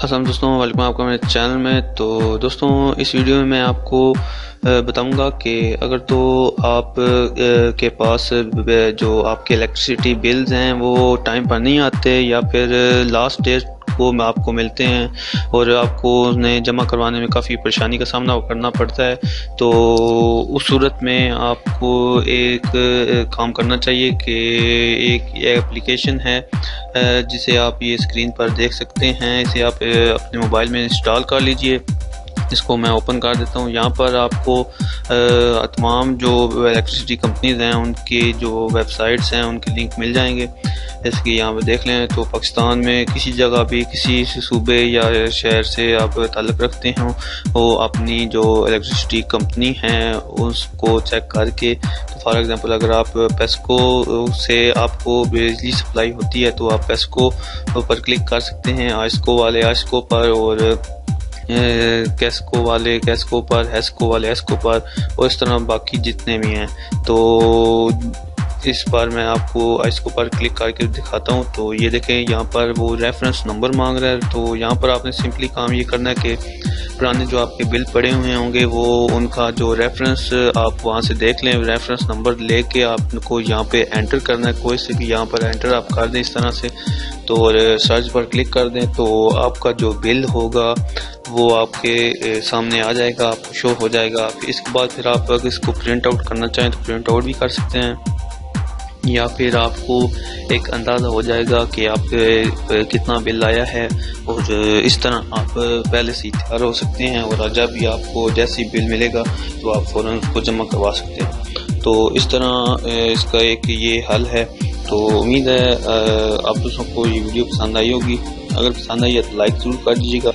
अस्सलाम दोस्तों, वेलकम आपका मेरे चैनल में। तो दोस्तों, इस वीडियो में मैं आपको बताऊंगा कि अगर तो आप के पास जो आपके इलेक्ट्रिसिटी बिल्स हैं वो टाइम पर नहीं आते या फिर लास्ट डेट को आपको मिलते हैं और आपको उन्हें जमा करवाने में काफ़ी परेशानी का सामना करना पड़ता है, तो उस सूरत में आपको एक काम करना चाहिए कि एक एप्लीकेशन है जिसे आप ये स्क्रीन पर देख सकते हैं। इसे आप अपने मोबाइल में इंस्टॉल कर लीजिए। इसको मैं ओपन कर देता हूँ। यहाँ पर आपको तमाम जो इलेक्ट्रिसिटी कंपनीज हैं उनकी जो वेबसाइट्स हैं उनके लिंक मिल जाएंगे। जैसे कि यहाँ पे देख लें तो पाकिस्तान में किसी जगह भी किसी सूबे या शहर से आप ताल्लुक़ रखते हो, वो अपनी जो इलेक्ट्रिसिटी कंपनी है उसको चेक करके, तो फॉर एग्जांपल अगर आप पेस्को से आपको बिजली सप्लाई होती है तो आप पेस्को पर क्लिक कर सकते हैं, आइस्को वाले आइस्को पर और कैस्को वाले कैस्को पर, हेस्को वाले हेस्को पर और इस तरह बाकी जितने भी हैं। तो इस बार मैं आपको इसको पर क्लिक करके दिखाता हूँ। तो ये देखें, यहाँ पर वो रेफरेंस नंबर मांग रहा है। तो यहाँ पर आपने सिंपली काम ये करना है कि पुराने जो आपके बिल पड़े हुए होंगे वो उनका जो रेफरेंस आप वहाँ से देख लें, रेफरेंस नंबर लेके आपको यहाँ पे एंटर करना है। कोई से भी यहाँ पर एंटर आप कर दें इस तरह से, तो सर्च पर क्लिक कर दें तो आपका जो बिल होगा वो आपके सामने आ जाएगा, आपको शो हो जाएगा। इसके बाद फिर आप अगर इसको प्रिंट आउट करना चाहें तो प्रिंट आउट भी कर सकते हैं, या फिर आपको एक अंदाज़ा हो जाएगा कि आप कितना बिल आया है और इस तरह आप पहले से ही तैयार हो सकते हैं और जब भी आपको जैसे ही बिल मिलेगा तो आप फ़ौरन उसको जमा करवा सकते हैं। तो इस तरह इसका एक ये हल है। तो उम्मीद है आप दोस्तों को ये वीडियो पसंद आई होगी। अगर पसंद आई है तो लाइक ज़रूर कर दीजिएगा।